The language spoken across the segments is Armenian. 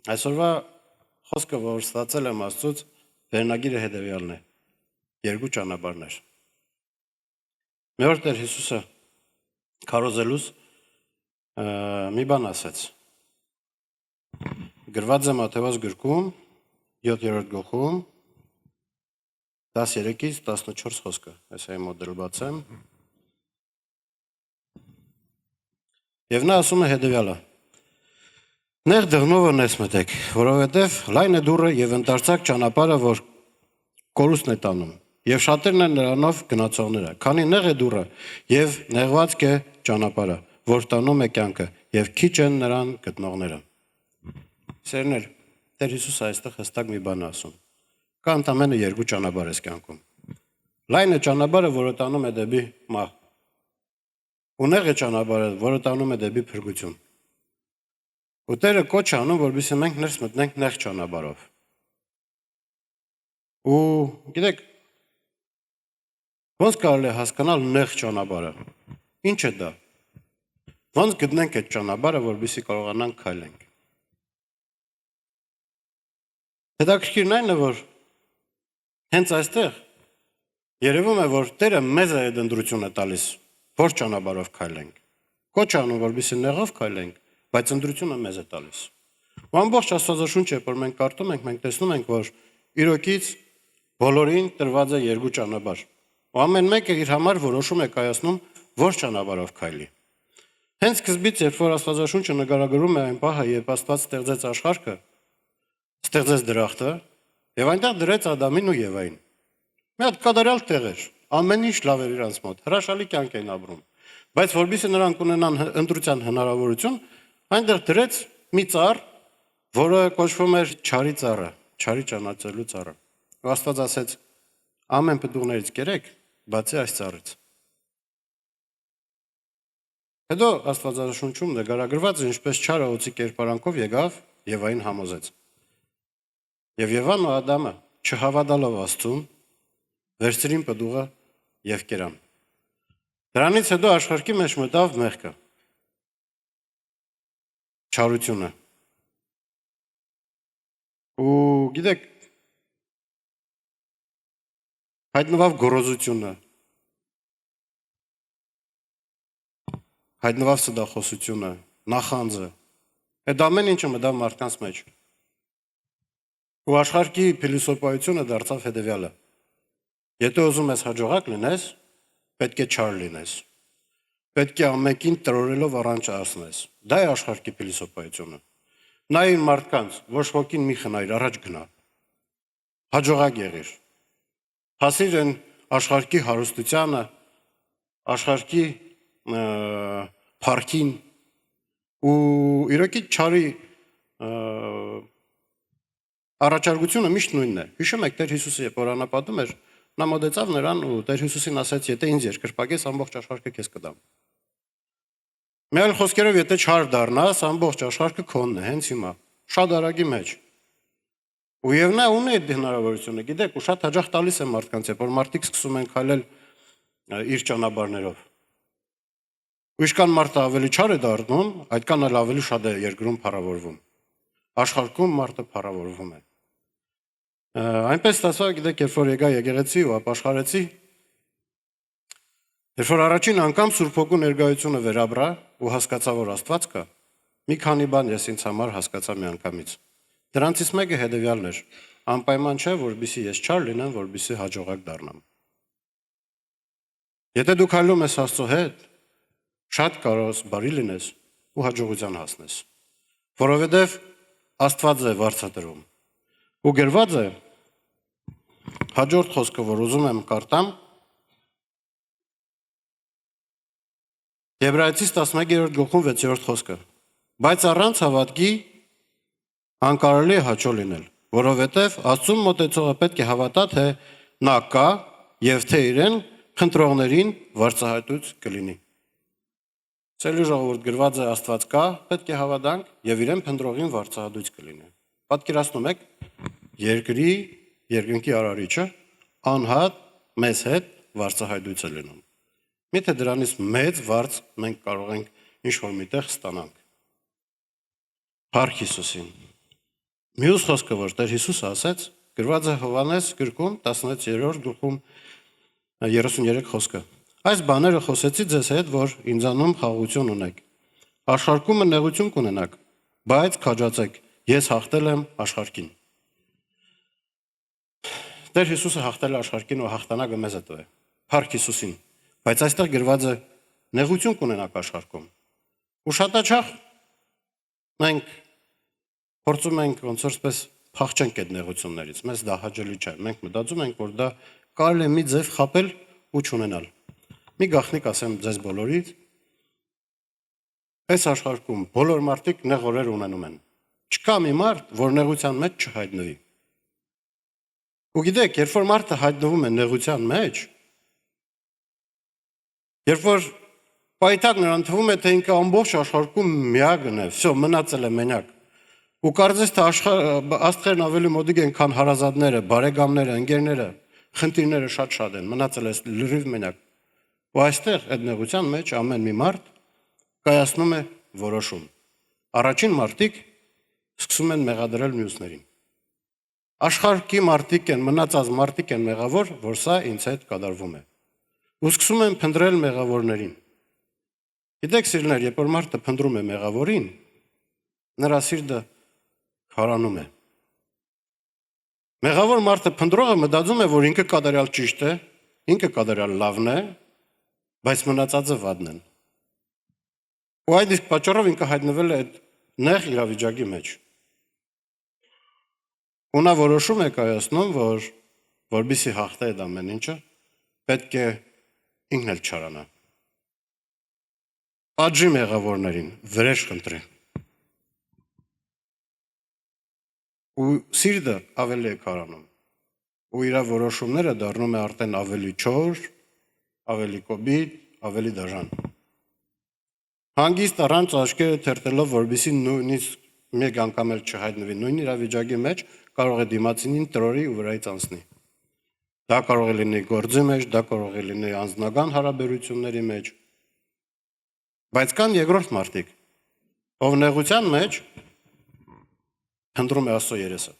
Այսօրվա խոսքը, որ ստացել եմ Աստծուց, վերնագիրը հետևյալն է. երկու ճանապարհներ։ Մի օր Տեր Հիսուսը քարոզելուց մի բան ասեց։ Գրված է Մատթեոս գրքում 7-րդ գլխում 13-ից 14 խոսքը, այս այն մոդել բացեմ։ Եվ նա ասում է հետևյալը. Նեղ դղնովը ներս մտեք, որովհետև լայն է դուռը եւ ընտարցակ ճանապարհը, որ կորուստն է տանում, եւ շատերն են նրանով գնացողները, քանի նեղ է դուռը եւ նեղված է ճանապարհը, որ տանում է կյանքը, եւ քիչ են նրան գտնողները։ Սերներ, Տեր Հիսուսը այստեղ հստակ մի բան ասում։ Կա ընդամենը երկու ճանապարհ է կյանքում։ Լայն է ճանապարհը, որը տանում է դեպի մահ։ Ու նեղ է ճանապարհը, որը տանում է դեպի փրկություն։ Ու Տերը կոչ է անում, որովհետեւ մենք ներս մտնենք նեղ ճանապարհով։ Ու գիտեք, ոնց կարելի է հասկանալ նեղ ճանապարհը։ Ինչ է դա։ Ոնց գտնենք այդ ճանապարհը, որովհետեւ կարողանանք քայլենք։ Հետաքրքիրն այն է, որ հենց այստեղ երևում է, որ Տերը մեզ է ընտրությունը տալիս, որ ճանապարհով քայլենք։ Կոչ անում, որովհետեւ նեղով քայլենք, բայց ընտրությունը մեզ է տալիս։ Ու ամբողջ Աստվածաշունչը, որ մենք կարդում ենք, մենք տեսնում ենք, որ իրոքից բոլորին տրված է երկու ճանապարհ։ Ու ամեն մեկը իր համար որոշում է կայացնում, որ ճանապարհով քայլի։ Հենց սկզբից, երբ որ Աստվածաշունչը նկարագրում է այն պահը, երբ Աստված ստեղծեց աշխարհը, ստեղծեց դրախտը, եւ այնտեղ դրեց Ադամին ու Եվային։ Մի հատ կատարյալ տեղ էր, ամեն ինչ լավ էր իրանց մոտ, հրաշալի կյանք էին ապրում։ Բայց որովհետեւ նրանք ունենան ընտրության հնարավորություն, այնտեղ դրեց մի ծառ, որը կոչվում էր չարի ծառը, չարի ճանաչելու ծառը։ Ու Աստված ասեց. ամեն պտուղներից կերեք, բացի այս ծառից։ Հետո Աստվածաշունչում նկարագրված է, ինչպես չարը օծի կերպարանքով եկավ Եվային համոզեց։ Եվ Եվան ու Ադամը չհավատալով Աստծուն, վերցրին պտուղը եւ կերան։ Դրանից հետո աշխարհի մեջ մտավ մեղքը, չարությունը։ Ու գիտեք, հայտնվավ գոռոզությունը, հայտնվավ սդախոսությունը, նախանձը։ Այդ ամեն ինչը մտավ մարդկանց մեջ։ Ու աշխարհի փիլիսոփայությունը դարձավ հետևյալը. եթե ուզում ես հաջողակ լինես, պետք է չար լինես։ Պետք է ամենին տրորելով առանց ասնես։ Դա է աշխարհի փիլիսոփայությունը։ Նայիր մարդկանց, ոչ ոքին մի խնայր, առաջ գնա։ Հաջողակ եղիր։ Հասիր են աշխարհի հարստությանը, աշխարհի փառքին ու իրոքի չարի առաջարկությունը միշտ նույնն է։ Հիշում եք Տեր Հիսուսը երբ որ անապատում էր, նա մոտեցավ նրան ու Տեր Հիսուսին ասաց. եթե ինձ երկրպագես, ամբողջ աշխարհը քեզ կտամ։ Մի այլ խոսքերով, եթե չար դառնաս, ամբողջ աշխարհը քոնն է, հենց հիմա, շատ արագի մեջ։ Ու եւ նա ունի այդ հնարավորությունը, գիտեք, ու շատ հաճախ տալիս է մարդկանց, երբ որ մարդիկ սկսում են քայլել իր ճանապարհներով։ Ու ինչքան մարդը ավելի չար է դառնում, այդքան էլ ավելի շատ է երկրում փառավորվում։ Աշխարհում մարդը փառավորվում է։ Այնպես ստացավ, գիտեք, երբ որ եկա եկեղեցի ու ապաշխարեցի, երբ որ առաջին անգամ Սուրբ Հոգու ներկայությունը վերաբրա ու հասկացա, որ Աստված կա, մի քանի բան ես ինձ համար հասկացա միանգամից։ Դրանցից մեկը հետևյալն էր. անպայման չէ, որպեսզի ես չար լինեմ, որպեսզի հաջողակ դառնամ։ Եթե դու քայլում ես Աստծո հետ, շատ կարող ես բարի լինես ու հաջողության հասնես։ Որովհետև Աստված է վարձատրում։ Ու գրված է հաջորդ խոսքը, որ ուզում եմ կարդամ, Եբրայեցիս 11-րդ գլխում 6-րդ խոսքը։ Բայց առանց հավատքի անկարելի է հաճո լինել, որովհետև Աստծուն մոտեցողը պետք է հավատա, թե նա կա եւ թե իրեն խնդրողներին վարձահայտույց կլինի։ Սիրելի ժողովուրդ, գրված է Աստված կա, պետք է հավատանք եւ իրեն խնդրողին վարձահայտույց կլինի։ Պատկերացնում եք, երկնքի արարիչը անհատ մեզ հետ վարձահայտույց է լինում։ Միթե դրանից մեծ վարձ մենք կարող ենք ինչ-որ միտեղ ստանանք։ Փառք Հիսուսին։ Մյուս խոսքը, որ Տեր Հիսուսը ասեց, գրված է Հովհաննես գրքում 16-րդ գլխում 33 խոսքը։ Այս բաները խոսեցի ձեզ հետ, որ ինձանում խաղաղություն ունեք։ Աշխարհում նեղություն կունենաք, բայց քաջացեք, ես հաղթել եմ աշխարհին։ Տեր Հիսուսը հաղթել է աշխարհին ու հաղթանակը մեզ է տվել։ Փառք Հիսուսին։ Բայց այստեղ գրված է նեղություն կունենաք աշխարհում։ Ու շատ հաճախ մենք փորձում ենք ոնց որպես փախչենք այդ նեղություններից, մեզ դա հաճելի չէ։ Մենք մտածում ենք, որ դա կարելի է մի ձև խապել ու չունենալ։ Մի գաղտնիք ասեմ ձեզ բոլորից, այս աշխարհում բոլոր մարդիկ նեղորեր ունենում են։ Չկա մի մարդ, որ նեղության մեջ չհայտնվի։ Ու գիտեք, երբ որ մարդը հայտնվում է նեղության մեջ, երբ որ պայթակ նրան թվում է, թե ինքը ամբողջ աշխարհում միակն է, всё, մնացել է մենակ։ Ու կարծես թե աստղերն ավելի մոդիկ են, քան հարազատները, բարեկամները, ընկերները, խնդիրները շատ են, մնացել է լրիվ մենակ։ Ու այստեղ այդ նեղության մեջ ամեն մի մարդ կայացնում է որոշում։ Առաջին մարդիկ սկսում են մեղադրել մյուսներին։ Աշխարհի մարդիկ են, մնացած մարդիկ են մեղավոր, որ սա ինձ հետ կատարվում է։ Ու սկսում են փնտրել մեղավորներին։ Գիտեք, սիրելիներ, երբ որ մարդը փնտրում է մեղավորին, նրա սիրտը քարանում է։ Մեղավոր մարդը փնտրողը մտածում է, որ ինքը կատարյալ ճիշտ է, ինքը կատարյալ լավն է, բայց մնացածը վատն են։ Ու այդ իսկ պատճառով ինքը հայտնվել է այդ նեղ իրավիճակի մեջ։ Ու նա որոշում է կայացնում, որ որբիսի հաղթե այդ ամեն ինչը, պետք է ինքն էլ չարանա։ Պատժի մեղավորներին, վրեժ խնդրի։ Ու սիրտը ավելի է քարանում։ Ու իր որոշումները դառնում է արդեն ավելի չոր, ավելի կոպիտ, ավելի դաժան։ Հանգիստ առանց աչքերը թերթելով, որբիսի նույնիսկ մեկ անգամ էլ չհայտնվի նույն իրավիճակի մեջ, կարող է դիմացինին տրորի ու վրայից անցնի։ Դա կարող է լինի գործի մեջ, դա կարող է լինի անձնական հարաբերությունների մեջ։ Բայց կան երկրորդ մարդիկ, ով նեղության մեջ փնտրում է Աստծո երեսը։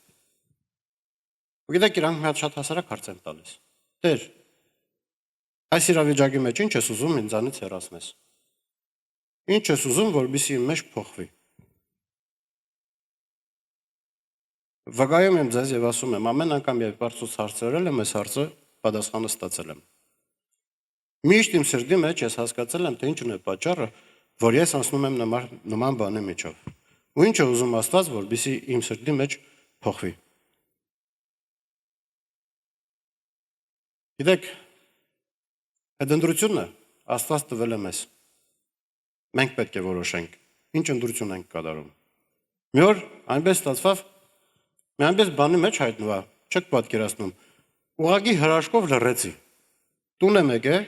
Ու գիտեք, իրանք մի հատ շատ հասարակ հարց են տալիս։ Տեր, այս իրավիճակի մեջ ինչ ես ուզում ինձանից հեռացնես։ Ինչ ես ուզում, որպեսզի իմ մեջ փոխվի։ Վկայում եմ ձեզ եւ ասում եմ, ամեն անգամ երբ Աստծուց հարցրել եմ, այս հարցը պատասխանը ստացել եմ։ Միշտ իմ սրտի մեջ ես հասկացել եմ, թե ինչն է պատճառը, որ ես անցնում եմ նման բանի միջով։ Ու ինչ է ուզում Աստված, որպեսզի իմ սրտի մեջ փոխվի։ Գիտեք, այդ ընտրությունը Աստված տվել է մեզ։ Մենք պետք է որոշենք, ինչ ընտրություն ենք կատարում։ Մի օր այնպես ստացվավ, մի այնպես բանի մեջ հայտնվա, չեք պատկերացնում, ուղղակի հրաշքով լռեցի։ Տուն եմ եկել,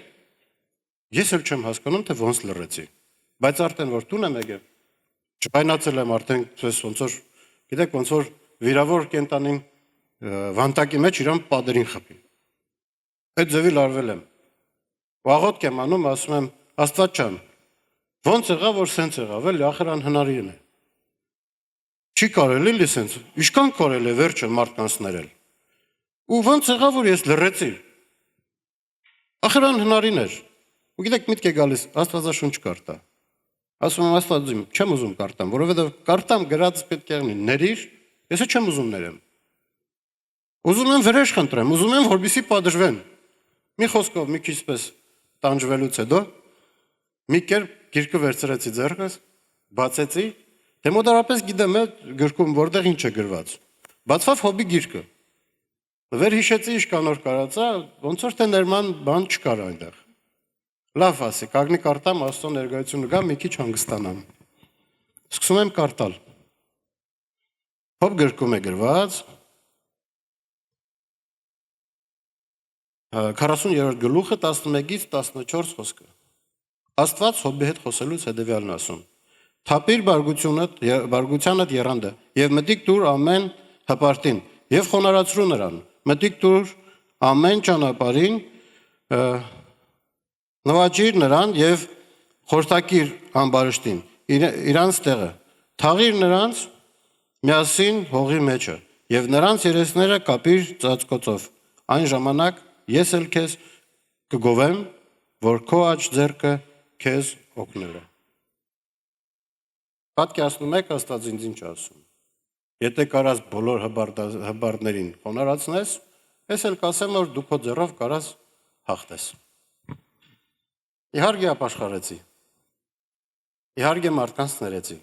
ես էլ չեմ հասկանում, թե ոնց լռեցի։ Բայց արդեն որ տուն եմ եկել, չկայնացել եմ արդեն, ոնց որ, գիտեք, ոնց որ վիրավոր կենտանին վանտակի մեջ իրան պատերին խփի։ Այդ ձևի լարվել եմ։ Աղոթք եմ անում, ասում եմ, Աստված ջան, ոնց եղավ, որ սենց եղավ, էլի ախր անհնարին է։ Չի կարելի լի սենց, ինչքան կարելի է վերջը մարդկանց ներել։ Ու ոնց եղավ, որ ես լռեցի։ Ախր անհնարին էր։ Ու գիտեք, միտք է գալիս, Աստվածաշունչ կարտա։ Ասում եմ, Աստված իմ, չեմ ուզում կարտամ, որովհետև կարտամ գրած պետք է եղնի, ներիր, ես չեմ ուզում ներեմ։ Ուզում եմ վրեժ խնդրեմ, ուզում եմ, որպեսզի պատժվեն։ Մի խոսքով, մի քիչ պես տանջվելուց հետո մի կերպ գիրքը վերցրեցի ձեռքս, բացեցի, թե մոտարապես գիտեմ այդ գրքում որտեղ ինչ է գրված։ Բացվավ Հոբի գիրքը։ Վերհիշեցի իշքանոր կարածա, ոնց որ թե ներման բան չկար այնտեղ։ Լավ ասի, կագնի կարտամ, Աստծո ներկայությունը գա, մի քիչ հանգստանամ։ Սկսում եմ կարտալ։ Հոբ գրքում է գրված 40-րդ գլուխը 11-ից 14 խոսքը։ Աստված Հոբի հետ խոսելուց հետևյալն ասում. Թափիր բարգությանդ եռանդը եւ մտիկ դուր ամեն հպարտին եւ խոնարհացրու նրան։ Մտիկ դուր ամեն ճանապարհին նվաճիր նրան եւ խորտակիր ամբարշտին իրանց տեղը։ Թաղիր նրանց միասին հողի մեջը, եւ նրանց երեսները կապիր ծածկոցով։ Այն ժամանակ ես էլ քեզ կգովեմ, որ քո աջ ձեռքը քեզ օգնել է։ Պատկերացնում եք Աստված ինձ ինչ ասում։ Եթե կարաս բոլոր հբարդներին խոնարհացնես, ես էլ կասեմ, որ դու քո ձեռով կարաս հաղթես։ Իհարկե ապաշխարեցի։ Իհարկե մարդկանց ներեցի։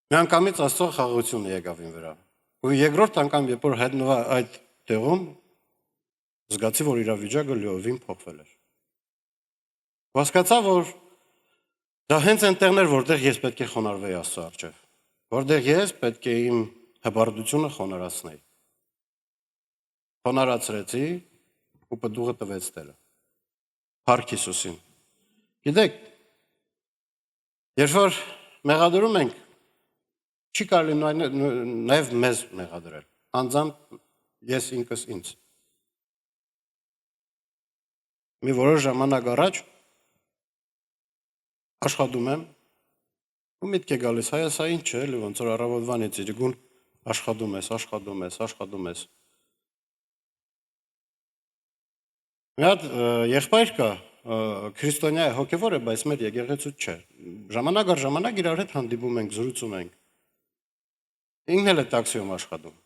Միանգամից Աստծո խաղաղությունը եկավ իմ վրա։ Ու երկրորդ անգամ, երբ որ հայտնվա այդ տեղում, զգացի, որ իրավիճակը լիովին փոխվել էր։ Հասկացա, որ դա հենց այնտեղն էր, որտեղ ես պետք է խոնարհվեի Աստծո առջև, որտեղ ես պետք է իմ հբարդությունը խոնարհացնեի։ Խոնարհացրեցի ու պտուղը տվեց Տերը։ Փառք Հիսուսին։ Գիտեք, երբ որ մեղադրում ենք, չի կարելի նաև մեզ մեղադրել, անձամբ ես ինքս ինձ։ Մի որոշ ժամանակ առաջ աշխատում եմ ու միտք է գալիս, սա ինչ է, էլի ոնց որ առավոտվանից իրգուն աշխատում ես։ Մի հատ եղբայր կա, քրիստոնյա է, հոգևոր է, բայց մեր եկեղեցուց չէ։ Ժամանակ առ ժամանակ իրար հետ հանդիպում ենք, զրուցում ենք։ Ինքն էլ է տաքսիում աշխատում։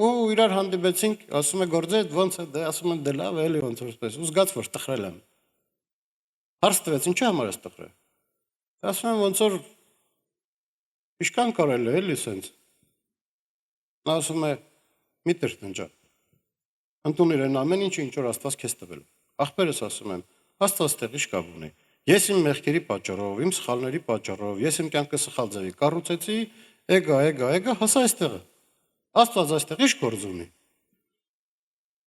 Ու իրար հանդիպեցինք, ասում է գործը ոնց է, դե ասում եմ դե լավ է, էլի ոնց որպես։ Ու զգաց որ տխրել եմ։ Հարց տվեց, ինչի համար ես տխրել։ Ասում եմ ոնց որ ինչքան կարել է, էլի սենց։ Նա ասում է՝ մի տեր տնջա։ Ընդունիր այն ամեն ինչը, ինչ որ Աստված քեզ տվել։ Ախպերս ասում եմ, Աստված տեղ ի՞նչ կապ ունի։ Ես իմ մեղքերի պատճառով, իմ սխալների պատճառով, ես իմ կյանքը սխալ ձևի կառուցեցի, եկա, հասա այստեղը։ Աստված այստեղ ի՞նչ գործ ունի։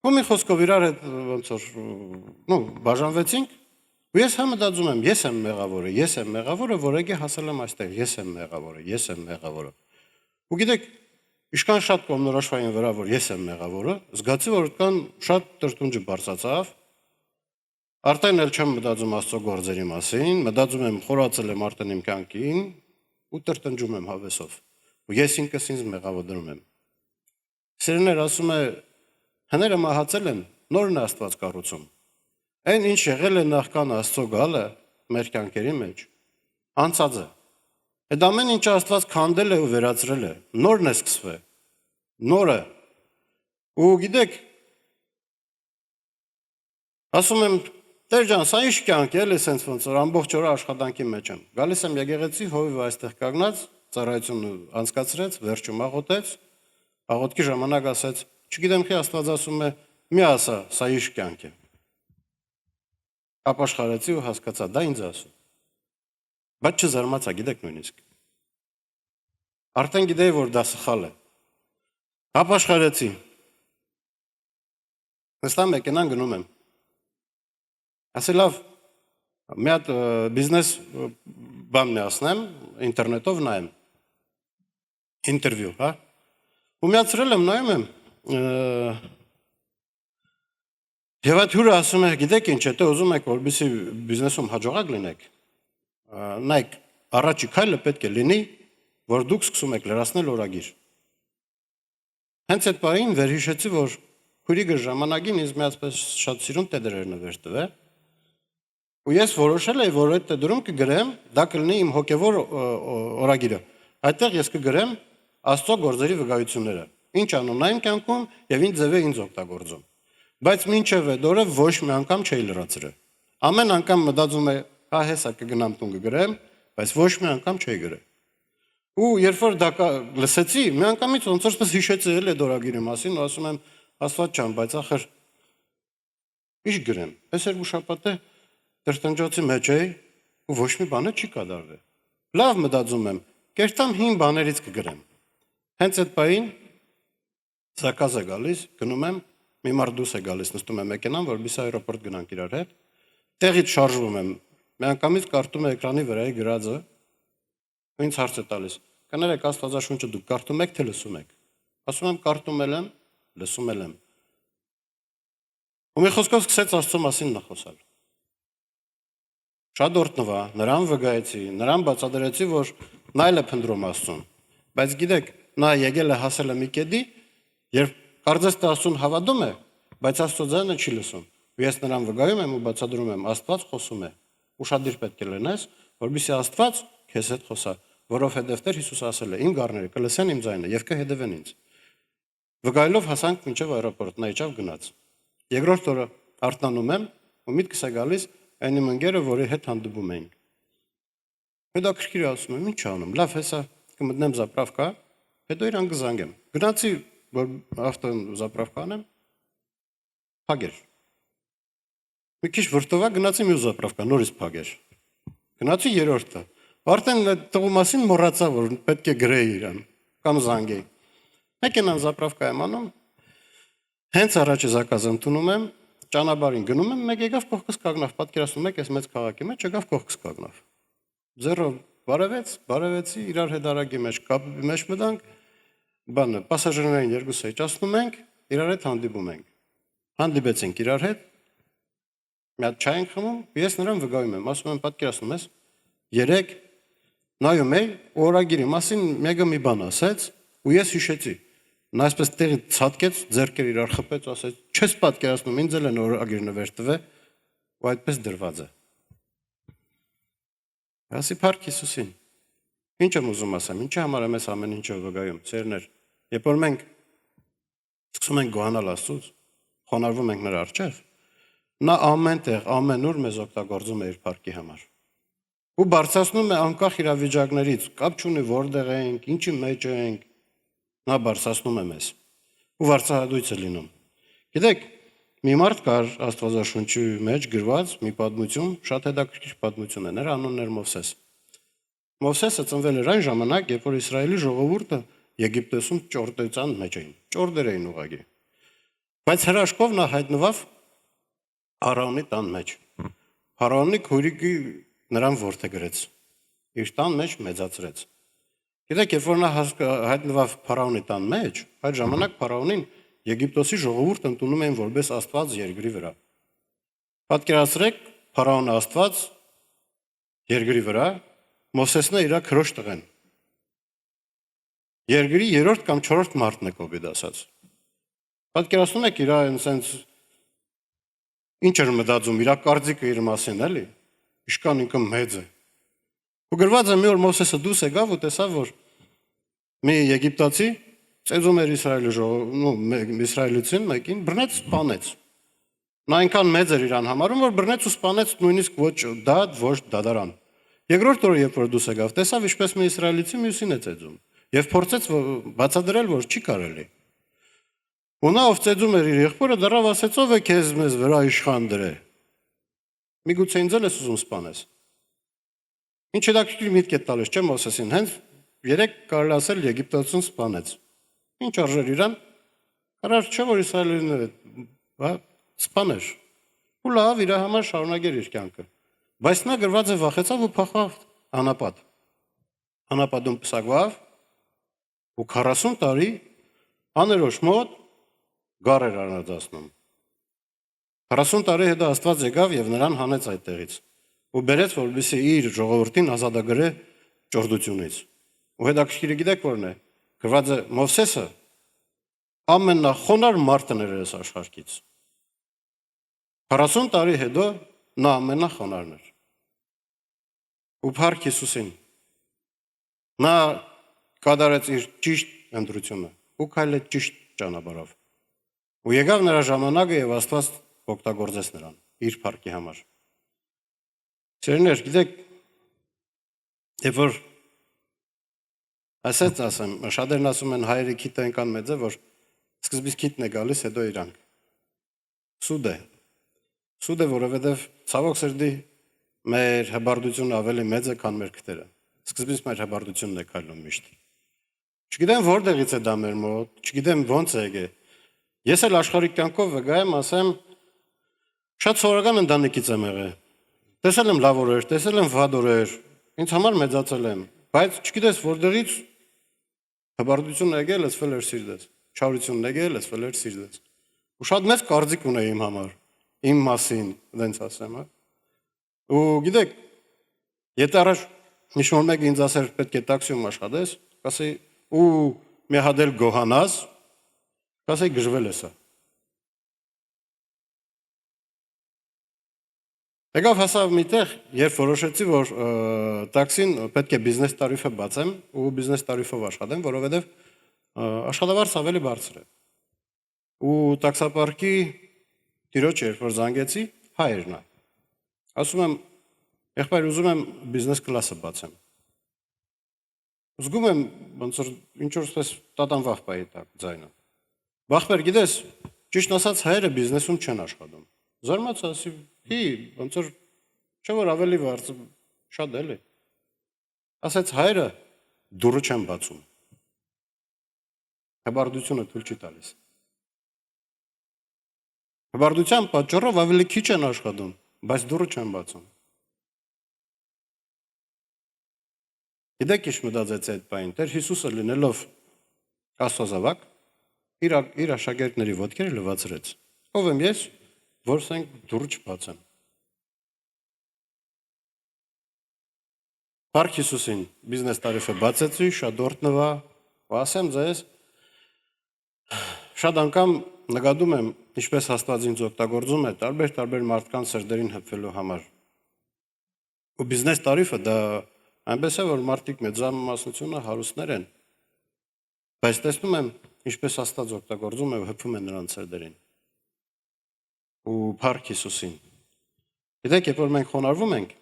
Ու մի խոսքով իրար հետ ոնց որ բաժանվեցինք, ու ես մտածում եմ, ես եմ մեղավորը, որ եկե հասել եմ այստեղ, ես եմ մեղավորը։ Ու գիտեք, ինչքան շատ կողմնորոշվային վրա, որ ես եմ մեղավորը, զգացի, որ այդքան շատ տրտունջը բարձրացավ, արդեն էլ չեմ մտածում Աստծո գործերի մասին, մտածում եմ խորացել եմ արդեն իմ կյանքին ու տրտնջում եմ հավեսով։ Ու ես ինքս ինձ մեղավորում եմ։ Սիրելիներ, ասում է, հները մահացել են, նորն է Աստված կառուցում։ Այն ինչ եղել է նախքան Աստծո գալը մեր կյանքերի մեջ, անցած է։ Այդ ամեն ինչը Աստված քանդել է ու վերացրել է, նորն է սկսվել, նորը։ Ու գիտեք, ասում եմ, Տեր ջան, սա ինչ կյանք է, էլի սենց ոնց որ ամբողջ օրը աշխատանքի մեջ եմ։ Գալիս եմ եկեղեցի, հովիվը այստեղ կանգնած, ծառայությունը անցկացրեց, վերջում աղոթեց, աղոթքի ժամանակ ասեց, չգիտեմ խի Աստված ասում է, մի ասա, սա ինչ կյանք է։ Ապաշխարեցի ու հասկացա, դա ինձ ասում։ Բայց չզարմացա, գիտեք նույնիսկ։ Արդեն գիտեի, որ դա սխալ է։ Ապաշխարեցի։ Նստամ մեքենան գնում եմ։ Ասի լավ, մի հատ բիզնես բան միացնեմ, ինտերնետով նայեմ, ինտերվյու, հա։ Ու միացրել եմ, նայում եմ, եւ այդ հյուրը ասում է, գիտեք ինչ, եթե ուզում եք, որպեսզի բիզնեսում հաջողակ լինեք, նայեք, առաջի քայլը պետք է լինի, որ դուք սկսում եք լրացնել օրագիր։ Հենց այդ պահին վերհիշեցի, որ քույրիկը ժամանակին ինձ միացպես շատ սիրուն տեդրեր նվեր տվե։ Ու ես որոշել եմ, որ այդ տեդրում կգրեմ, դա կլինի իմ հոգևոր օրագիրը։ Այդտեղ ես կգրեմ Աստծո գործերի վկայությունները։ Ինչ անում նա իմ կյանքում եւ ինչ ձև է ինձ օգտագործում։ Բայց մինչև այդ օրը ոչ մի անգամ չէի լրացրել։ Ամեն անգամ մտածում եմ, հա հեսա կգնամ տուն կգրեմ, բայց ոչ մի անգամ չէի գրել։ Ու երբ որ դա լսեցի, մի անգամից ոնց որպես հիշեցի էլ այդ օրագիրի մասին, ու ասում եմ, Աստված ջան, բայց ախր ինչ գրեմ։ Այս երկու շաբաթը տրտնջոցի մեջ էի ու ոչ մի բանը չի կատարվել։ Լավ մտածում եմ, կերտամ 5 բաներից կգրեմ։ Հենց այդ պահին զակազ է գալիս, գնում եմ, մի մարդ դուրս է գալիս, նստում եմ մեքենան, որպեսզի аэроպորտ գնանք իրար հետ։ Տեղից շարժվում եմ։ Միանգամից կարդում եմ էկրանի վրայի գրածը։ Ու ինձ հարց է տալիս. «Կներեք Աստվածաշունչը դուք կարդում եք թե լսում եք»։ Ասում եմ կարդում եմ, լսում եմ։ Ու մի խոսքով սկսեց Աստծո մասին նախոսալ։ Շատ օրհնվա, նրան վկայեցի, նրան բացատրեցի, որ նա էլ է փնտրում Աստծուն։ Բայց գիտեք, նա եկել է հասել է մի կետի, երբ կարծես թե Աստծուն հավատում է, բայց Աստծո ձայնը չի լսում։ Ու ես նրան վկայում եմ ու բացատրում եմ, Աստված խոսում է։ Ուշադիր պետք է լինես, որովհետեւ Աստված քեզ հետ խոսա, որովհետև Տեր Հիսուսը ասել է. «Իմ գառները կլսեն իմ ձայնը եւ կհետևեն ինձ»։ Վկայելով հասանք մինչև аэроպորտ, նա իջավ գնաց։ Երկրորդ օրը արտանում եմ ու միտքս է գալիս այն իմ ընկերը, որի հետ հանդիպում էինք։ Հետո քրքիր ասում եմ, ինչ անում, լավ հեսա կմտնեմ զապրավկա, հետո իրան կզանգեմ։ Գնացի, որ ավտոն զապրավկա անեմ, փագեր։ Մի քիչ վրտովա գնացի մյուս զապրավկա, նորից փագեր։ Գնացի երրորդը։ Արդեն տղու մասին մոռացա, որ պետք է գրեի իրան կամ զանգեի։ Մեքենան զապրավկա եմ անում։ Հենց առաջ զակազը ընդունում եմ, ճանապարհին գնում եմ, մեկ եկավ կողքս կանգնավ, պատկերացնում եք, այս մեծ քաղաքի մեջ եկավ կողքս կանգնավ։ Ձեռով բարևեցի, իրար հետ արագի մեջ կապի մեջ մտանք, բանը, պասաժիրներին երկուսը իջացնում ենք, իրար հետ հանդիպում ենք։ Հանդիպեցինք իրար հետ, մի հատ չայ ենք խմում, ես նրան վկայում եմ, ասում եմ, պատկերացնում ես, երեք նայում էի, օրագիրի մասին մեկը մի բան ասեց, ու ես հիշեցի։ Նա այսպես տեղի ցածկեց, ձեռքեր իրար խփեց, ասեց, չես պատկերացնում, ինձ էլ են օրագիր նվեր տվել, ու այդպես դրված է։ Ասի փառք Հիսուսին։ Ինչ եմ ուզում ասեմ, ինչի համար եմ ես ամեն ինչը վկայում, ծերներ։ Երբ որ մենք սկսում ենք գոհանալ Աստծուց, խոնարհվում ենք նրա առջև, նա ամենտեղ, ամենուր մեզ օգտագործում է իր փառքի համար։ Ու բարձրացնում է անկախ իրավիճակներից, կապ չունի որտեղ ենք, ինչի մեջ ենք, նա բարձրացնում է մեզ։ Ու վարձահատույց է լինում։ Գիտեք, մի մարդ կար Աստվածաշունչի մեջ գրված մի պատմություն, շատ հետաքրքիր պատմություն է, նրա անունն էր Մովսես։ Մովսեսը ծնվել էր այն ժամանակ, երբ որ Իսրայելի ժողովուրդը Եգիպտոսում ճորտեցան մեջ էին, ճորտեր էին ուղղակի։ Բայց հրաշքով նա հայտնվավ Փարավոնի տան մեջ։ Փարավոնի քույրիկի նրան որդեգրեց, իր տան մեջ մեծացրեց։ Գիտեք, երբ որ նա հայտնվավ Փարավոնի տան մեջ, այդ ժամանակ Փարավոնին Եգիպտոսի ժողովուրդը ընդունում էին որպես Աստված երկրի վրա։ Պատկերացրեք, Փարավոնը Աստված երկրի վրա, Մովսեսն է իր քրոջ տղեն։ Երկրի երրորդ կամ չորրորդ մարդն է կոպիտ ասած։ Պատկերացնում եք իր այնպես ինչ էր մտածում, իր կարծիքը իր մասին, էլի։ Իշքան ինքը մեծ է։ Ու գրված է մի օր Մովսեսը դուրս եկավ ու տեսավ, որ մի եգիպտացի ծեզում էր իսրայելիցին մեկին, բռնեց, սպանեց։ Նա այնքան մեծ էր իրան համարում, որ բռնեց ու սպանեց նույնիսկ ոչ դատ, ոչ դադարան։ Երկրորդ օրը երբ որ դուրս եկավ, տեսավ ինչպես մի իսրայելիցի մյուսին է ծեզում եւ փորձեց բացատրել, որ չի կարելի։ Ու նա ով ծեզում էր իր եղբորը, դեռավ ասեց, ով է քեզ մեզ վրա իշխան դրե։ Միգուցե ինձ էլ ես ուզում սպանես։ Ինչ հետաքրքիր միտք է տալիս, չէ՞ Մովսեսին, հենց երեք կարելի ասել Եգիպտոսին սպանեց։ Ինչ արժեր իրան։ Կարար չէ որ իսրայելիները, հա, սպաներ։ Ու լավ իր համար շարունակեր իր կյանքը։ Բայց նա գրված է վախեցավ ու փախավ անապատ։ Անապատում պսակվավ ու 40 տարի աներոջ մոտ գար էր արածացնում։ 40 տարի հետո Աստված եկավ եւ նրան հանեց այդտեղից ու բերեց, որպեսզի իր ժողովրդին ազատագրե ճորտությունից։ Ու հետաքրքիրը գիտեք որն է։ Գրված է Մովսեսը ամենախոնար մարդն էր այս աշխարհից։ 40 տարի հետո նա ամենախոնարն էր։ Ու փառք Հիսուսին։ Նա կատարեց իր ճիշտ ընտրությունը ու քայլեց ճիշտ ճանապարհով։ Ու եկավ նրա ժամանակը եւ Աստված օգտագործեց նրան իր փառքի համար։ Ծերներ, գիտեք, երբ որ ասեմ, շատերն ասում են հայերի քիթը այնքան մեծ է, որ սկզբից քիթն է գալիս, հետո իրանք։ Սուտ է, որովհետև ցավոք սրտի մեր հբարդությունը ավելի մեծ է, քան մեր քթերը։ Սկզբից մեր հբարդությունն է քայլում միշտ։ Չգիտեմ որտեղից է դա մեր մոտ, չգիտեմ ոնց է եկել։ Ես էլ աշխարհի կյանքով վկայեմ, ասեմ, շատ սովորական ընտանիքից եմ եղել։ Տեսել եմ լավ օրեր, տեսել եմ վատ օրեր, ինձ համար մեծացել եմ, բայց չգիտես որտեղից հբարդությունը եկել, լսվել էր սիրտես, չարությունն եկել, լսվել էր սիրտես։ Ու շատ մեծ կարծիք ունեի իմ համար, իմ մասին, դենց ասեմ, հա։ Ու գիտեք, եթե առաջ ինչ-որ մեկը ինձ ասեր պետք է տաքսիում աշխատես, կասեի ու մի հատ էլ գոհանաս, կասեի գժվել է սա։ Եկավ հասավ միտեղ, երբ որոշեցի, որ տաքսին պետք է բիզնես տարիֆը բացեմ ու բիզնես տարիֆով աշխատեմ, որովհետև աշխատավարձը ավելի բարձր է։ Ու տաքսապարկի տիրոջը երբ որ զանգեցի, հայրն է։ Ասում եմ, եղբայր, ուզում եմ բիզնես կլասը բացեմ։ Զգում եմ, ոնց որ ինչ որ սպես տատանվախ պայի տակ ձայնը։ Բախբեր, գիտես, ճիշտ ասած հայերը բիզնեսում չեն աշխատում։ Զարմացա, ասի, ոնց որ չէ որ ավելի բարձր շատ էլի։ Ասեց հայերը դուրը չեն բացում։ Հբարդությունը թույլ չի տալիս։ Հբարդության պատճառով ավելի քիչ են աշխատում, բայց դուրը չեն բացում։ Գիտեք ինչ մտածեցի այդ բանին, Տեր Հիսուսը լինելով Աստվածավակ, իր աշակերտների ոտքերը լվացրեց։ Ով եմ ես, որ ասենք դուրը չբացեմ։ Փառք Հիսուսին, բիզնես տարիֆը բացեցի, շատ օրհնվա, ու ասեմ ձեզ, շատ անգամ նկատում եմ, ինչպես Աստված ինձ օգտագործում է տարբեր մարդկանց սրտերին հպվելու համար։ Ու բիզնես տարիֆը դա այնպես է, որ մարդիկ մեծամասնությունը հարուստներ են, բայց տեսնում եմ, ինչպես Աստված օգտագործում է ու հպվում է նրանց սրտերին։ Ու փառք Հիսուսին։ Գիտեք, երբ որ մենք խոնարհվում ենք,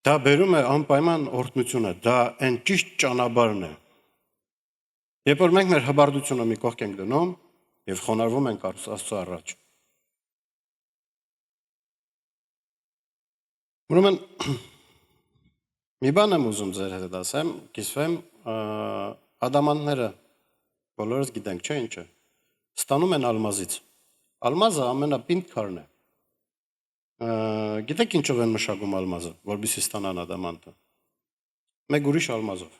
դա բերում է անպայման օրհնությունը, դա այն ճիշտ ճանապարհն է։ Երբ որ մենք մեր հբարդությունը մի կողք ենք դնում եւ խոնարհվում ենք Աստծո առաջ։ Ուրեմն մի բան եմ ուզում ձեր հետ ասեմ, կիսվեմ, ադամանտները բոլորս գիտենք, չէ՞ ինչը։ Ստանում են ալմազից։ Ալմազը ամենապինդ քարն է։ Գիտեք ինչով են մշակում ալմազը, որպեսզի ստանան ադամանտը։ Մեկ ուրիշ ալմազով։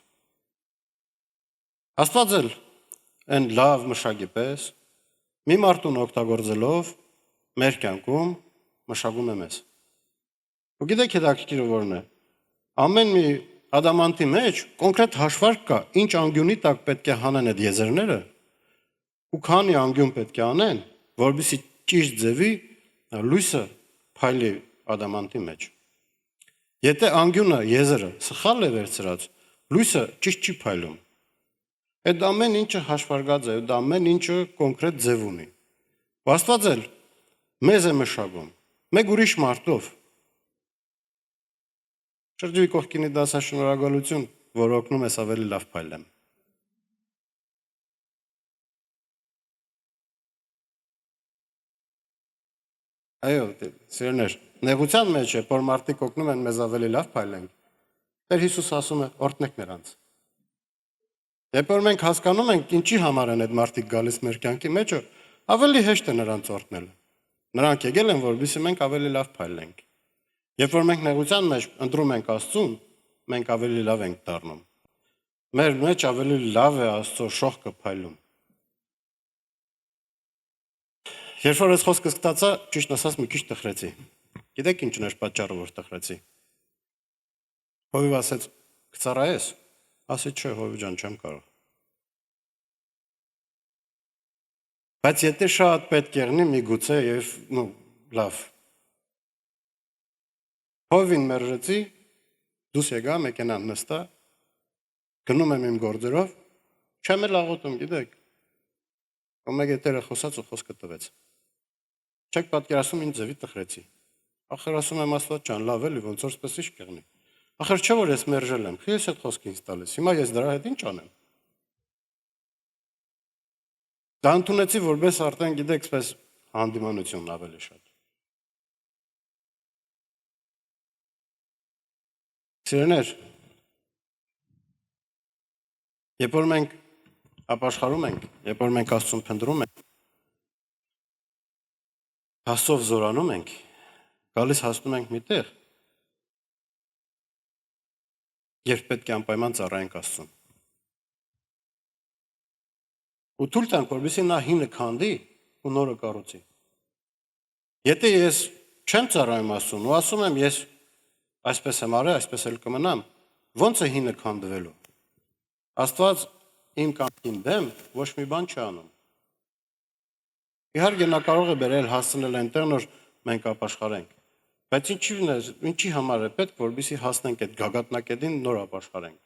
Աստված էլ այն լավ մշակի պես մի մարդուն օգտագործելով մեր կյանքում մշակում է մեզ։ Ու գիտեք հետաքրքիրը որն է։ Ամեն մի ադամանտի մեջ կոնկրետ հաշվարկ կա, ինչ անկյունի տակ պետք է հանեն այդ եզրները ու քանի անկյուն պետք է անեն, որպեսզի ճիշտ ձևի լույսը փայլի ադամանտի մեջ։ Եթե անկյունը եզրը սխալ է վերցրած, լույսը ճիշտ չի փայլում։ Այդ ամեն ինչը հաշվարկած է, դա ամեն ինչը կոնկրետ ձև ունի։ Աստված էլ մեզ է մշակում, մեկ ուրիշ մարդով։ Շրջի կողքինի դասա շնորհակալություն, որ օգնում ես ավելի լավ փայլեմ։ Այո, սիրելիներ, նեղության մեջ է, որ մարդիկ օգնում են մեզ ավելի լավ փայլենք։ Տեր Հիսուս ասում է, օրհնեք նրանց։ Երբ որ մենք հասկանում ենք, ինչի համար են այդ մարդիկ գալիս մեր կյանքի մեջը, ավելի հեշտ է նրանց օրհնել։ Նրանք եկել են, որովհետեւ մենք ավելի լավ փայլենք։ Երբ որ մենք նեղության մեջ ընտրում ենք Աստծուն, մենք ավելի լավ ենք դառնում։ Մեր մեջ ավելի լավ է Աստծո շողքը փայլում։ Երբ որ այս խոսքը ստացա, ճիշտ ասած մի քիչ տխրեցի։ Գիտեք ինչն էր պատճառը, որ տխրեցի։ Հովիվ ասեց, կծառայես։ Ասի չէ, Հովիվ ջան, չեմ կարող։ Բայց եթե շատ պետք եղնի, միգուցե եւ լավ։ Հովին մերժեցի, դուս եկա, մեքենան նստա, գնում եմ իմ գործերով, չեմ էլ աղոթում, գիտեք։ Ոմեկ հետերը խոսած ու խոսքը տվեց։ Չեք պատկերացնում ինչ ձևի տխրեցի։ Ախր ասում եմ Աստված ջան, լավ էլի, ոնց որ սպես ինչ կեղնի։ Ախր չէ որ ես մերժել եմ, ես այդ խոսքը ինձ տալիս։ Հիմա ես դրա հետ ինչ անեմ։ Դա ընդունեցի որպես արդեն գիտեք, սպես հանդիմանություն ավելի շատ։ Սիրելիներ, երբ որ մենք ապաշխարում ենք, երբ որ մենք Աստծուն փնտրում ենք, Աստծով զորանում ենք, գալիս հասնում ենք մի տեղ, երբ պետք է անպայման ծառայենք Աստծուն։ Ու թույլ տանք, որպեսզի նա հինը քանդի ու նորը կառուցի։ Եթե ես չեմ ծառայում Աստծուն ու ասում եմ ես այսպես եմ արել, այսպես էլ կմնամ, ո՞նց է հինը քանդվելու։ Աստված իմ կամքին դեմ ոչ մի բան չի անում։ Իհարկե նա կարող է բերել հասցնել այնտեղ, որ մենք ապաշխարենք։ Բայց ինչի համար է պետք, որպեսզի հասնենք այդ գագաթնակետին, նոր ապաշխարենք։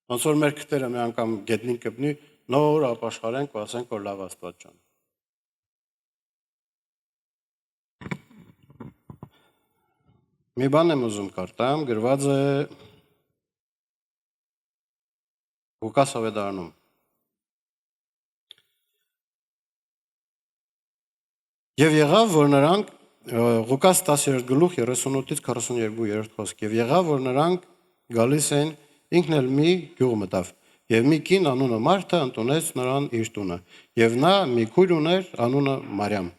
Ոնց որ մեր քթերը մի անգամ գետնին կպնի, նոր ապաշխարենք ու ասենք, որ լավ Աստված ջան։ Մի բան եմ ուզում կարդամ, գրված է Ղուկաս ավետարանում։ Եվ եղավ, որ նրանք Ղուկաս 10:38-ից 42 խոսք։ Եվ եղավ, որ նրանք գալիս են, ինքն էլ մի գյուղ մտավ։ Եվ մի կին անունը Մարթա ընդունեց նրան իր տունը։ Եվ նա մի քույր ուներ անունը Մարիամ։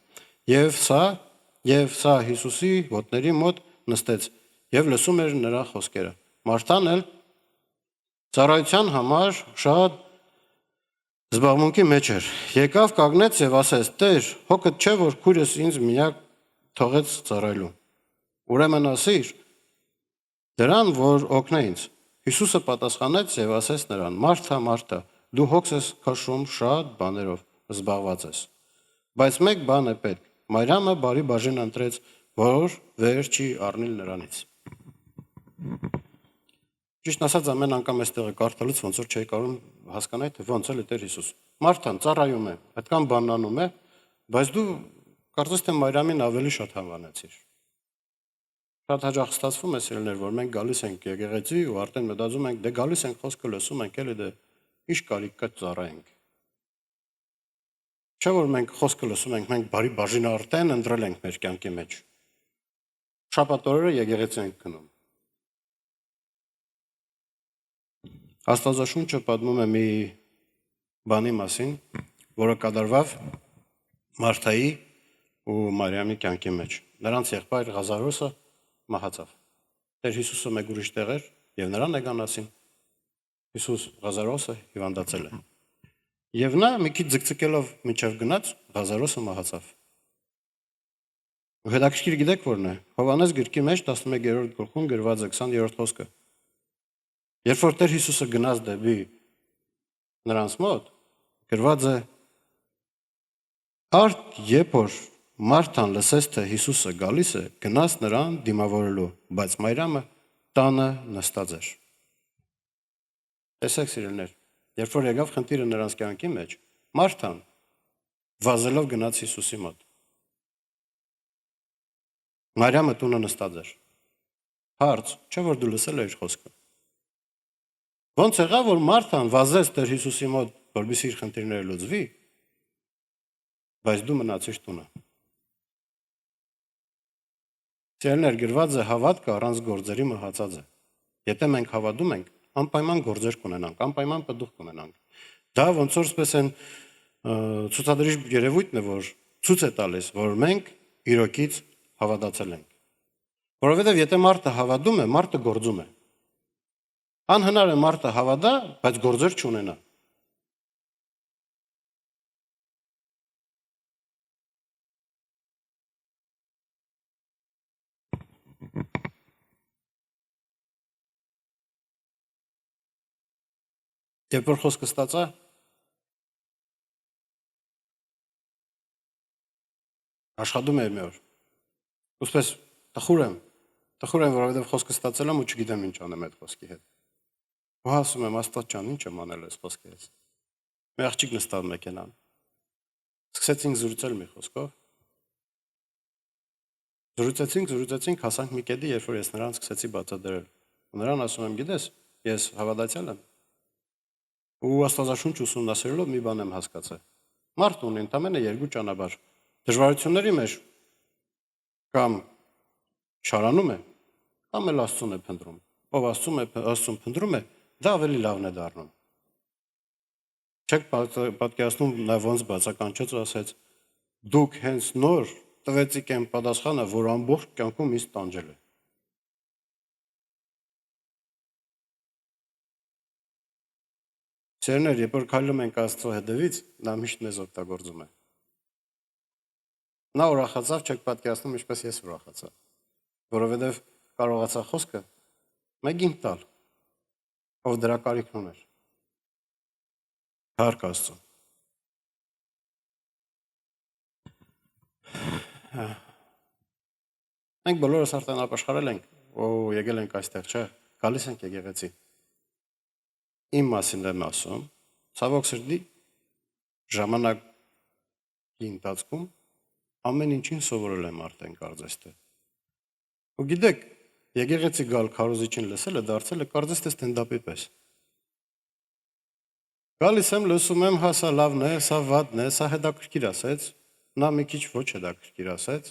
Եվ սա Հիսուսի ոտների մոտ նստեց եւ լսում էր նրա խոսքերը։ Մարթան էլ ծառայության համար շատ զբաղմունքի մեջ էր։ Եկավ կանգնեց եւ ասեց. «Տեր, հոգդ չէ, որ քույրս ինձ միակ թողեց ծառայելու։ Ուրեմն ասիր դրան, որ օգնե ինձ»։ Հիսուսը պատասխանեց եւ ասեց նրան. «Մարթա, Մարթա, դու հոգս ես քաշում շատ բաներով, զբաղված ես։ Բայց մեկ բան է պետք։ Մարիամը բարի բաժին ընտրեց, որ վեր չի առնել նրանից»։ Ճիշտ ասած, ամեն անգամ այստեղը կարդալուց ոնց որ չէի կարող հասկանալ, թե ոնց էլ է Տեր Հիսուս։ Մարթան ծառայում է, այդքան բան անում է, բայց դու կարծես թե Մարիամին ավելի շատ հավանեցիր։ Շատ հաճախ ստացվում է սիրելիներ, որ մենք գալիս ենք եկեղեցի ու արդեն մտածում ենք, դե գալիս ենք խոսքը լսում ենք, էլի դե ինչ կարիք կա ծառայենք։ Չէ՞ որ մենք խոսքը լսում ենք, մենք բարի բաժին արդեն ընտրել ենք մեր կյանքի մեջ։ Շաբաթ օրերը եկեղեցի ենք գնում։ Աստվածաշունչը պատմում է մի բանի մասին, որը կատարվավ Մարթայի ու Մարիամի կյանքի մեջ։ Նրանց եղբայր Ղազարոսը մահացավ։ Տեր Հիսուսը մեկ ուրիշ տեղ էր եւ նրան եկան ասին. Հիսուս Ղազարոսը հիվանդացել է։ Եվ նա մի քիչ ձգձգելով միջև գնաց, Ղազարոսը մահացավ։ Ու հետաքրքիր գիտեք որն է։ Հովհաննես գրքի մեջ 11-րդ գլխում գրված է 20-րդ խոսքը։ Երբ որ Տեր Հիսուսը գնաց դեպի նրանց մոտ, գրված է. Արդ երբ որ Մարթան լսեց, թե Հիսուսը գալիս է, գնաց նրան դիմավորելու, բայց Մարիամը տանը նստած էր։ Տեսեք սիրելիներ, երբ որ եկավ խնդիրը նրանց կյանքի մեջ, Մարթան վազելով գնաց Հիսուսի մոտ։ Մարիամը տունը նստած էր։ Հարց, չէ՞ որ դու լսել ես խոսքը։ Ոնց եղավ, որ Մարթան վազեց Տեր Հիսուսի մոտ, որպեսզի իր խնդիրները լուծվի, բայց դու մնացիր տունը։ Սիրելիներ, գրված է հավատքը առանց գործերի մահացած է։ Եթե մենք հավատում ենք, անպայման գործեր կունենանք, անպայման պտուղ կունենանք։ Դա ոնց որ սպես են ցուցադրիչ երևույթն է, որ ցույց է տալիս, որ մենք իրոքից հավատացել ենք։ Որովհետև եթե մարդը հավատում է, մարդը գործում է։ Անհնար է մարդը հավատա, բայց գործեր չունենա։ Երբ որ խոսքը ստացա, աշխատում էր մի օր։ Ոսպես տխուր եմ, որովհետև խոսքը ստացել եմ ու չգիտեմ ինչ անեմ այդ խոսքի հետ։ Ու ասում եմ, Աստված ջան, ինչ եմ անել այս խոսքի հետ։ Մի աղջիկ նստավ մեքենան։ Սկսեցինք զրուցել մի խոսքով։ Զրուցեցինք, հասանք մի կետի, երբ որ ես նրան սկսեցի բացատրել։ Ու նրան ասում եմ, գիտես, ես հավատացյալ եմ։ Ու Աստվածաշունչ ուսումնասիրելով մի բան եմ հասկացել։ Մարդ ունի ընդամենը երկու ճանապարհ։ Դժվարությունների մեջ կամ շարանում է, կամ էլ Աստծուն է փնտրում։ Ով Աստծուն փնտրում է, դա ավելի լավն է դառնում։ Չեք պատկերացնում նա ոնց բացականչեց ու ասեց. դուք հենց նոր տվեցիք այն պատասխանը, որ ամբողջ կյանքում ինձ տանջել է։ Սերներ, երբ որ քայլում ենք Աստծո հետևից, նա միշտ մեզ օգտագործում է։ Նա ուրախացավ, չեք պատկերացնում, ինչպես ես ուրախացա, որովհետև կարողացա խոսքը մեկին տալ, ով դրա կարիքն ուներ։ Փառք Աստծո։ Մենք բոլորս արդեն ապաշխարել ենք, եկել ենք այստեղ, չէ՞, գալիս ենք եկեղեցի։ Իմ մասին եմ ասում, ցավոք սրտի ժամանակի ընթացքում ամեն ինչին սովորել եմ արդեն կարծես թե։ Ու գիտեք, եկեղեցի գալ քարոզիչին լսելը դարձել է կարծես թե ստենդափի պես։ Գալիս եմ, լսում եմ, հա սա լավն է, սա վատն է, սա հետաքրքիր ասեց, նա մի քիչ ոչ հետաքրքիր ասեց։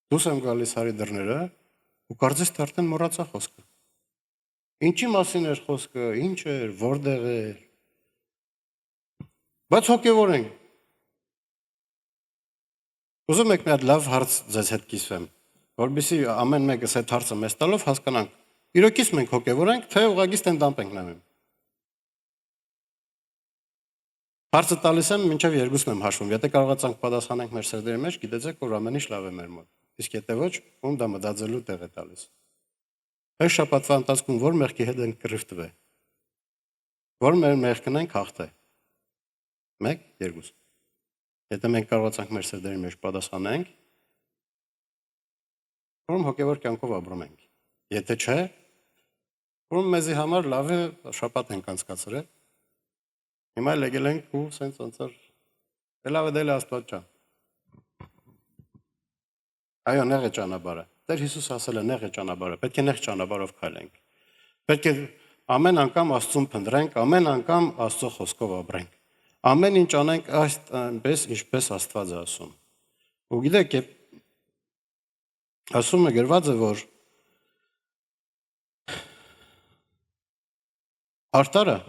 Դուրս եմ գալիս հարի դռները ու կարծես թե արդեն մոռացա խոսքը։ Ինչի մասին էր խոսքը, ինչ էր, որտեղ էր։ Բայց հոգևոր ենք։ Ուզում եք մի հատ լավ հարց ձեզ հետ կիսվեմ, որովհետեւ ամեն մեկս այդ հարցը մեզ տալով հասկանանք, իրոքից մենք հոգևոր ենք, թե ուղղակի ստենդափ ենք նայում։ Հարցը տալիս եմ, մինչև երկուսն եմ հաշվում։ Եթե կարողացանք պատասխանենք մեր սրտերի մեջ, գիտեցեք, որ ամեն ինչ լավ է մեր մոտ։ Իսկ եթե ոչ, ում դա մտածելու տեղ է տալիս։ Այս շաբաթվա ընթացքում որ մեղքի հետ ենք կռիվ տվել։ Որ մեր մեղքն ենք հաղթե։ 1, 2։ Եթե մենք կարողացանք մեր սրտերի մեջ պատասխանենք, ուրեմն հոգևոր կյանքով ապրում ենք։ Եթե չէ, ուրեմն մեզի համար լավ է շաբաթ ենք անցկացրել։ Հիմա եկել ենք ու սենց ոնցր լավ է դել Աստված ջան։ Այո, նեղ է ճանապարհը։ Տեր Հիսուս ասել է նեղ է ճանապարհը, պետք է նեղ ճանապարհով քայլենք։ Պետք է ամեն անգամ Աստծուն փնտրենք, ամեն անգամ Աստծո խոսքով ապրենք։ Ամեն ինչ անենք այնպես, ինչպես Աստված է ասում։ Ու գիտեք, ասում է գրված է, որ արտարը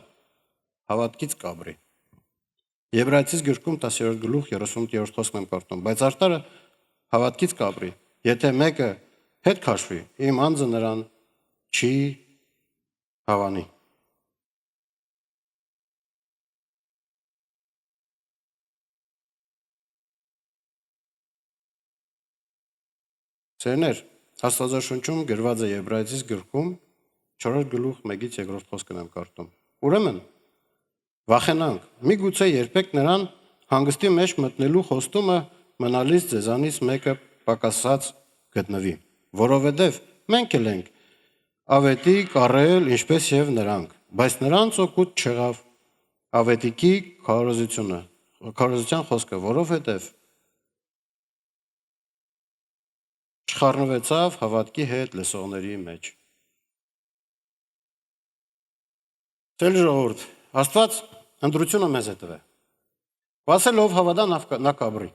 հավատքից կաբրի։ Եբրայեցիս գրքում 10-րդ գլուխ 38-րդ խոսքն եմ կարդում, բայց արտարը հավատքից կապրի, եթե մեկը հետ քաշվի, իմ անձը նրան չի հավանի։ Սերներ, Աստվածաշնչում գրված է Եբրայեցիս գրքում 4-րդ գլուխ 1-ից 2-րդ խոսքն եմ կարդում։ Ուրեմն վախենանք, միգուցե երբեք նրան հանգստի մեջ մտնելու խոստումը մնալից ձեզանից մեկը պակասած գտնվի, որովհետև մենք էլ ենք ավետի կառել ինչպես եւ նրանք, բայց նրանց օգուտ չեղավ ավետիքի քարոզության խոսքը, որովհետև չխառնվեցավ հավատքի հետ լսողների մեջ։ Տեր ժողովուրդ, Աստված ընդրությունը մեզ է տվել։ Ասել ով հավատա նա կաբրի։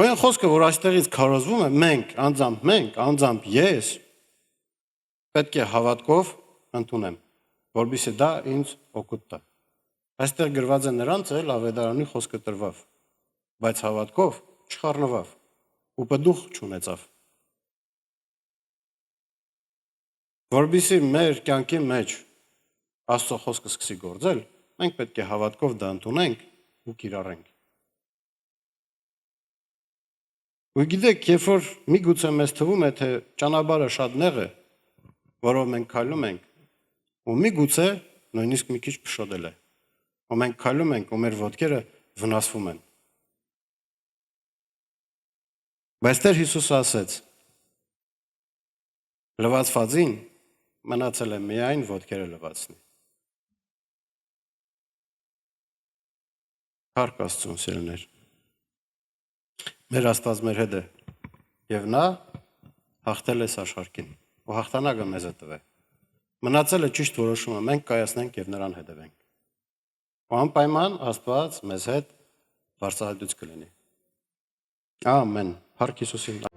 Այն խոսքը, որ այստեղից քարոզվում է, մենք, անձամբ ես պետք է հավատքով ընդունեմ, որովհետեւ դա ինձ օգուտ տա։ Այստեղ գրված է նրանց էլ ավետարանի խոսքը տրվավ, բայց հավատքով չխառնվավ ու պդուխ չունեցավ։ Որովհետեւ մեր կյանքի մեջ Աստծո խոսքը սկսի գործել, մենք պետք է հավատքով դա ընդունենք ու կիրառենք։ Ու գիտեք, երբ որ միգուցե մեզ թվում է, թե ճանապարհը շատ նեղ է, որով մենք քայլում ենք, ու միգուցե նույնիսկ մի քիչ փշոտել է, ու մենք քայլում ենք, ու մեր ոտքերը վնասվում են։ Բայց Տեր Հիսուսը ասեց. լվացվածին մնացել է միայն ոտքերը լվացնի։ Փառք Աստծուն, սիրելիներ։ Մեր Աստված մեր հետ է, եւ նա հաղթել է աշխարհին, ու հաղթանակը մեզ է տվել։ Մնացել է ճիշտ որոշումը, մենք կայացնենք եւ նրան հետևենք։ Ու անպայման Աստված մեզ հետ բարձրահայտույց կլինի։ Ամեն։ Փառք Հիսուսին։